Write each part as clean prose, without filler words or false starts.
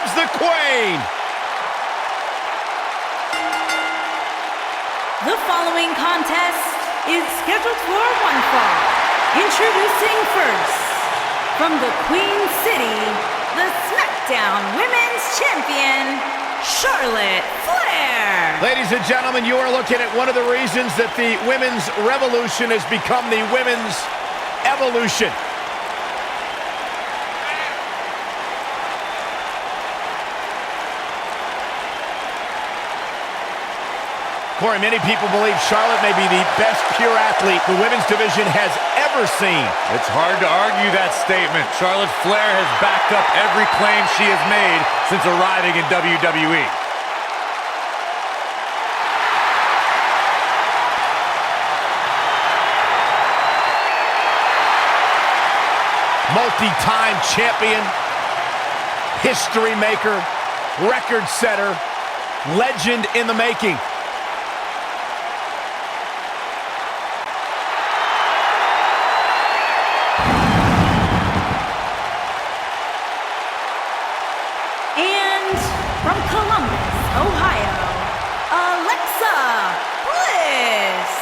comes the Queen. The following contest is scheduled for one fall. Introducing first, from the Queen City, the Smackdown Women's Champion, Charlotte Flair. Ladies and gentlemen, you are looking at one of the reasons that the women's revolution has become the women's evolution. Corey, many people believe Charlotte may be the best pure athlete the women's division has ever seen. It's hard to argue that statement. Charlotte Flair has backed up every claim she has made since arriving in WWE. Multi-time champion, history maker, record setter, legend in the making. And from Columbus, Ohio, Bliss.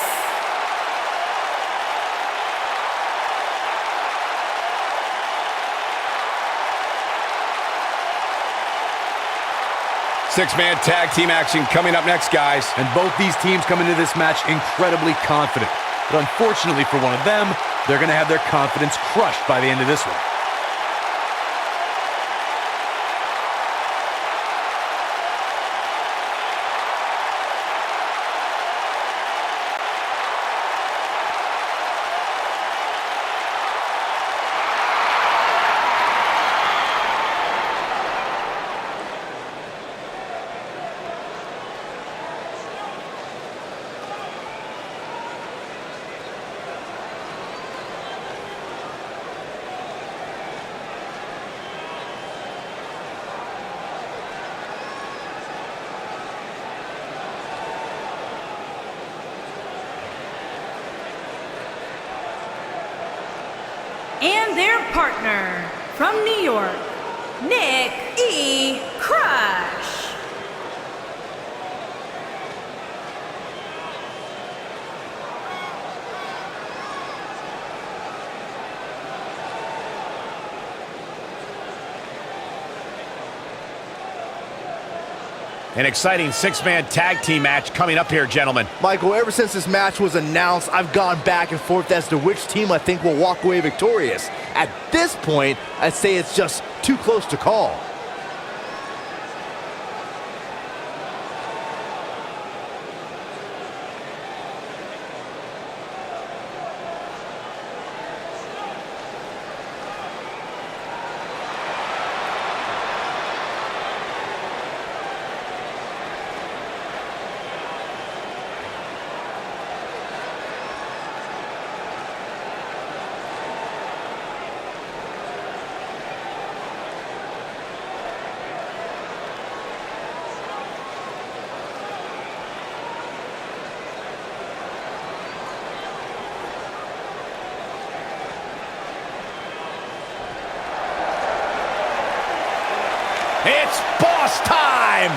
Six-man tag team action coming up next, guys. And both these teams come into this match incredibly confident. But unfortunately for one of them, they're going to have their confidence crushed by the end of this one. And their partner, from New York, Nick E. Crush. An exciting six-man tag team match coming up here, gentlemen. Michael, ever since this match was announced, I've gone back and forth as to which team I think will walk away victorious. At this point, I'd say it's just too close to call. It's boss time!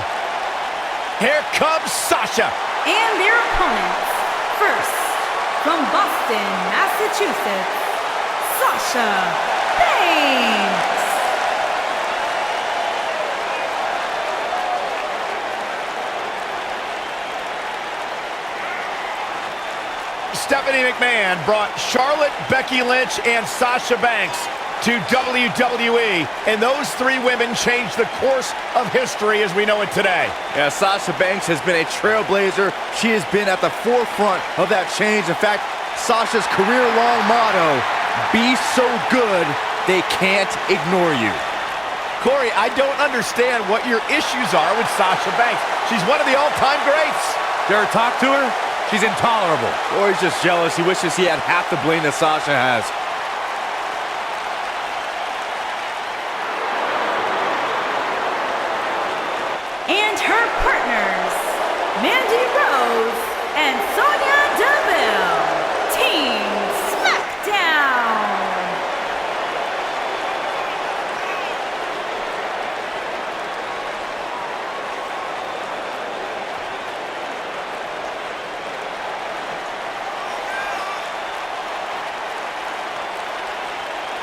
Here comes Sasha. And their opponents, first, from Boston, Massachusetts, Sasha Banks. Stephanie McMahon brought Charlotte, Becky Lynch, and Sasha Banks to WWE, and those three women changed the course of history as we know it today. Yeah, Sasha Banks has been a trailblazer. She has been at the forefront of that change. In fact, Sasha's career-long motto, be so good, they can't ignore you. Corey, I don't understand what your issues are with Sasha Banks. She's one of the all-time greats. You ever talk to her? She's intolerable. Or he's just jealous. He wishes he had half the bling that Sasha has. And her partners, Mandy Rose and Sonya Deville, Team Smackdown.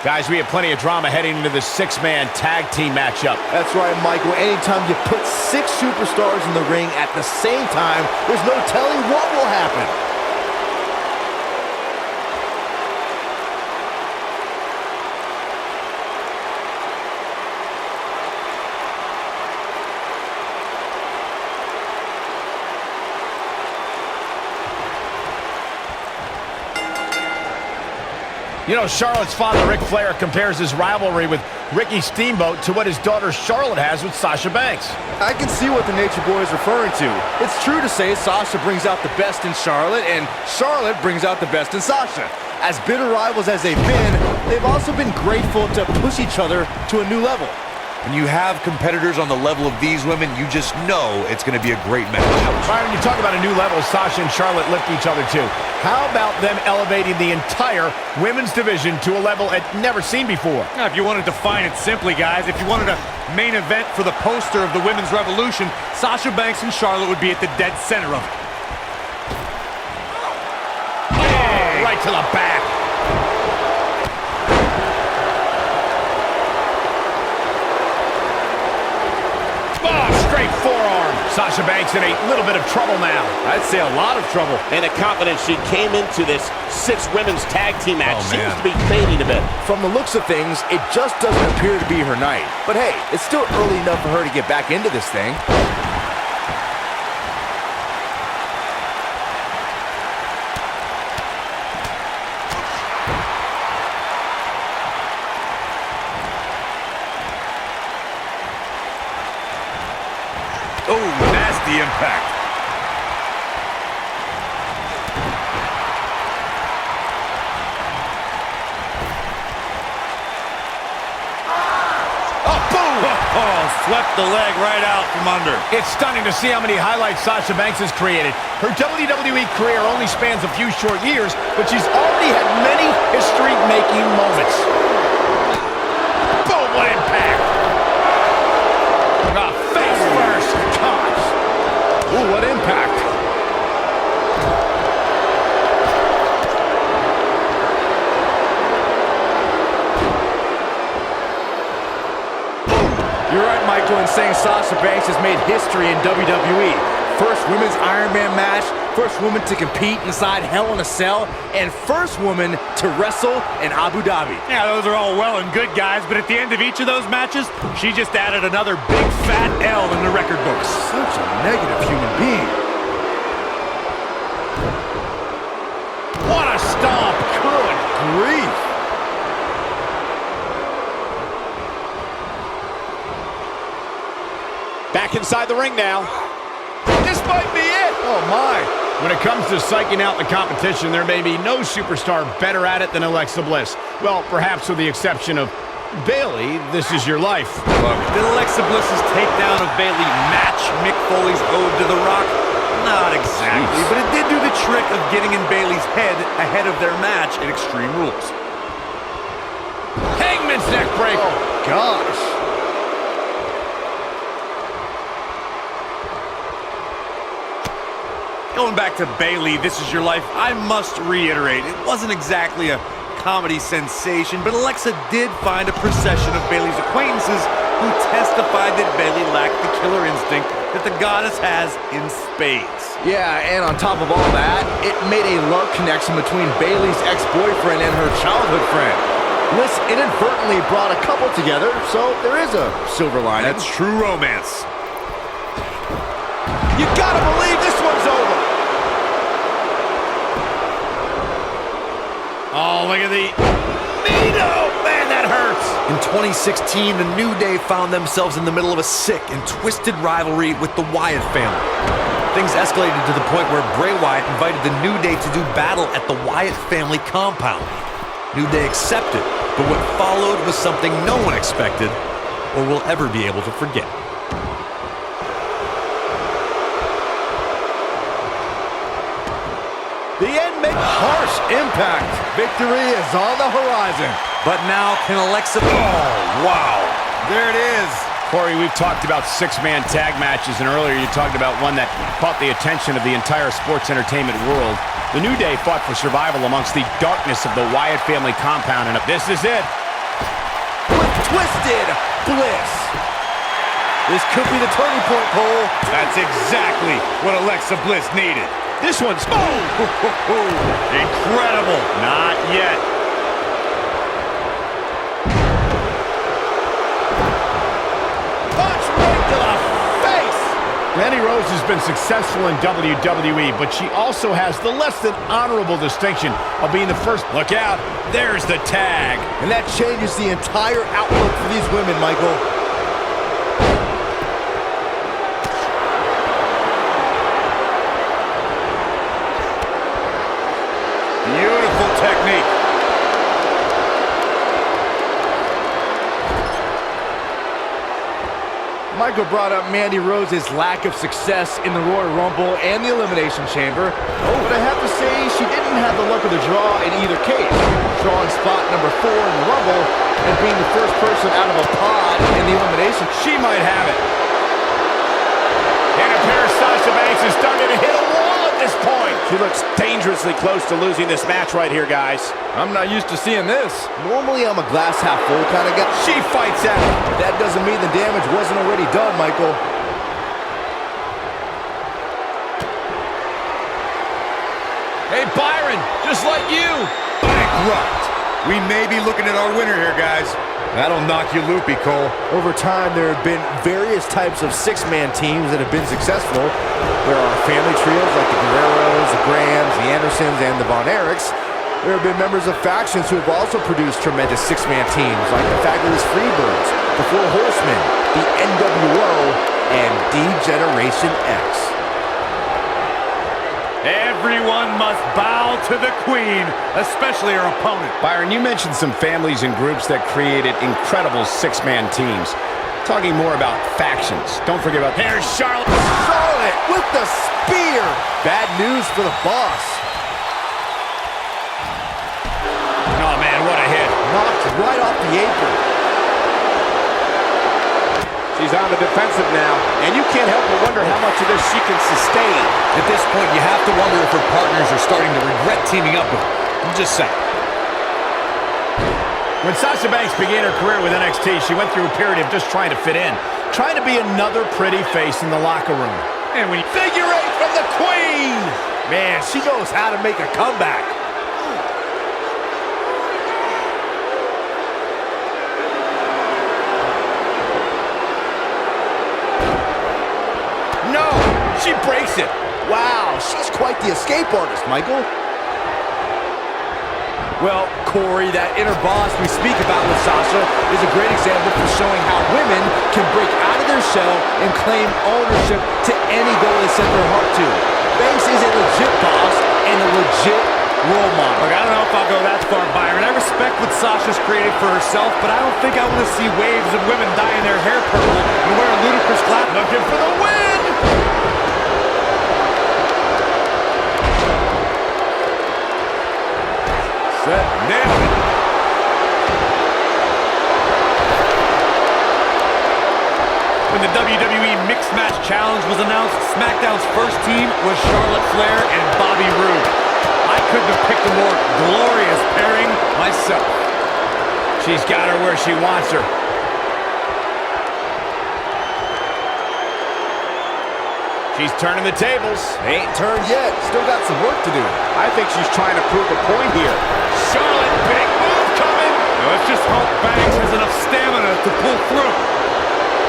Guys, we have plenty of drama heading into the six-man tag team matchup. That's right, Michael. Anytime you put 6 superstars in the ring at the same time, there's no telling what will happen. You know, Charlotte's father, Ric Flair, compares his rivalry with Ricky Steamboat to what his daughter Charlotte has with Sasha Banks. I can see what the Nature Boy is referring to. It's true to say Sasha brings out the best in Charlotte, and Charlotte brings out the best in Sasha. As bitter rivals as they've been, they've also been grateful to push each other to a new level. When you have competitors on the level of these women, you just know it's going to be a great match. Byron, you talk about a new level Sasha and Charlotte lift each other to. How about them elevating the entire women's division to a level it never seen before? Now, if you want to define it simply, guys, if you wanted a main event for the poster of the Women's Revolution, Sasha Banks and Charlotte would be at the dead center of it. Oh, right to the back. Forearm. Sasha Banks in a little bit of trouble now. I'd say a lot of trouble. And the confidence she came into this 6 women's tag team match seems to be fading a bit. From the looks of things, it just doesn't appear to be her night. But hey, it's still early enough for her to get back into this thing. Oh, nasty impact. Oh, boom! Oh, swept the leg right out from under. It's stunning to see how many highlights Sasha Banks has created. Her WWE career only spans a few short years, but she's already had many history-making moments. Boom, what impact! Face first. Gosh. Ooh, what impact. You're right, Michael, in saying Sasha Banks has made history in WWE. First women's Iron Man match, first woman to compete inside Hell in a Cell, and first woman to wrestle in Abu Dhabi. Yeah, those are all well and good, guys, but at the end of each of those matches, she just added another big fat L in the record books. Such a negative human being. What a stomp. Good Grief. Back inside the ring now. This might be it. Oh, my. When it comes to psyching out the competition, there may be no superstar better at it than Alexa Bliss. Well, perhaps with the exception of Bayley, this is your life. Look, did Alexa Bliss's takedown of Bayley match Mick Foley's ode to The Rock? Not exactly, but it did do the trick of getting in Bayley's head ahead of their match at Extreme Rules. Hangman's neck breaker. Oh, gosh. Going back to Bayley, This Is Your Life, I must reiterate, it wasn't exactly a comedy sensation, but Alexa did find a procession of Bayley's acquaintances who testified that Bayley lacked the killer instinct that the goddess has in spades. Yeah, and on top of all that, it made a love connection between Bayley's ex-boyfriend and her childhood friend. Bliss inadvertently brought a couple together, so there is a silver lining. That's true romance. You gotta believe this one's over. Oh, look at the Nino! Man, that hurts. In 2016, the New Day found themselves in the middle of a sick and twisted rivalry with the Wyatt family. Things escalated to the point where Bray Wyatt invited the New Day to do battle at the Wyatt family compound. New Day accepted, but what followed was something no one expected or will ever be able to forget. The end makes harsh impact. Victory is on the horizon. But now can Alexa... Oh, wow. There it is. Corey, we've talked about six-man tag matches, and earlier you talked about one that caught the attention of the entire sports entertainment world. The New Day fought for survival amongst the darkness of the Wyatt family compound, and this is it. Twisted Bliss. This could be the turning point, Cole. That's exactly what Alexa Bliss needed. This one's... Incredible. Not yet. Punch right to the face! Mandy Rose has been successful in WWE, but she also has the less than honorable distinction of being the first. Look out, there's the tag. And that changes the entire outlook for these women, Michael. Beautiful technique. Michael brought up Mandy Rose's lack of success in the Royal Rumble and the Elimination Chamber. Oh, but I have to say, she didn't have the luck of the draw in either case. Drawing spot number 4 in the Rumble and being the first person out of a pod in the Elimination. She might have it. And it appears Sasha Banks is starting to hit a wall at this point. She looks dangerously close to losing this match right here, guys. I'm not used to seeing this. Normally, I'm a glass half full kind of guy. She fights out. But that doesn't mean the damage wasn't already done, Michael. Hey, Byron, just like you. Bankrupt. We may be looking at our winner here, guys. That'll knock you loopy, Cole. Over time, there have been various types of six-man teams that have been successful. There are family trios like the Guerreros, the Grahams, the Andersons, and the Von Erichs. There have been members of factions who have also produced tremendous six-man teams like the Fabulous Freebirds, the Four Horsemen, the NWO, and D-Generation X. Everyone must bow to the queen, especially her opponent. Byron, you mentioned some families and groups that created incredible six-man teams. Talking more about factions. Don't forget about... Here's Charlotte. Charlotte with the spear. Bad news for the boss. Oh, man, what a hit. Knocked right off the apron. She's on the defensive now, and you can't help but wonder how much of this she can sustain. At this point, you have to wonder if her partners are starting to regret teaming up with her. I'm just saying. When Sasha Banks began her career with NXT, she went through a period of just trying to fit in, trying to be another pretty face in the locker room. And when you... Figure 8 from the Queen! Man, she knows how to make a comeback. No! She breaks it! Wow, she's quite the escape artist, Michael. Well, Corey, that inner boss we speak about with Sasha is a great example for showing how women can break out of their shell and claim ownership to any goal they set their heart to. Banks is a legit boss and a legit role model. Look, I don't know if I'll go that far, Byron. I respect what Sasha's created for herself, but I don't think I want to see waves of women dyeing their hair purple and wearing ludicrous glasses. Looking for the win! Set. Nailed it. When the WWE Mixed Match Challenge was announced, SmackDown's first team was Charlotte Flair and Bobby Roode. I couldn't have picked a more glorious pairing myself. She's got her where she wants her. She's turning the tables. They ain't turned yet. Still got some work to do. I think she's trying to prove a point here. Charlotte, big move coming. Now let's just hope Banks has enough stamina to pull through.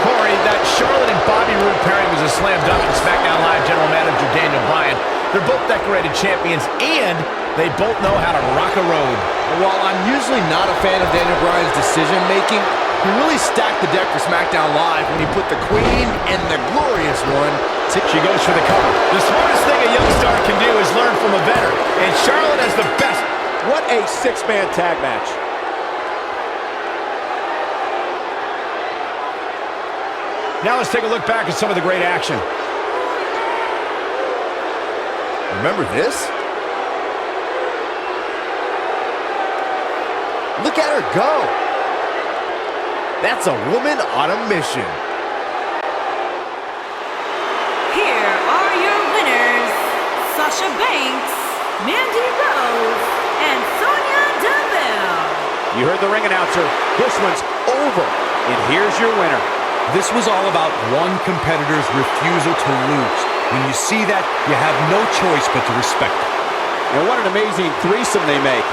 Corey, that Charlotte and Bobby Roode pairing was a slam dunk in SmackDown Live General Manager Daniel Bryan. They're both decorated champions, and they both know how to rock a road. While I'm usually not a fan of Daniel Bryan's decision-making, he really stacked the deck for SmackDown Live when he put the Queen and the Glorious One. She goes for the cover. The smartest thing a young star can do is learn from a veteran, and Charlotte has the best. What a six-man tag match. Now let's take a look back at some of the great action. Remember this? Look at her go. That's a woman on a mission. Here are your winners, Sasha Banks, Mandy Rose, and Sonya Deville. You heard the ring announcer. This one's over. And here's your winner. This was all about one competitor's refusal to lose. When you see that, you have no choice but to respect it. And what an amazing threesome they make.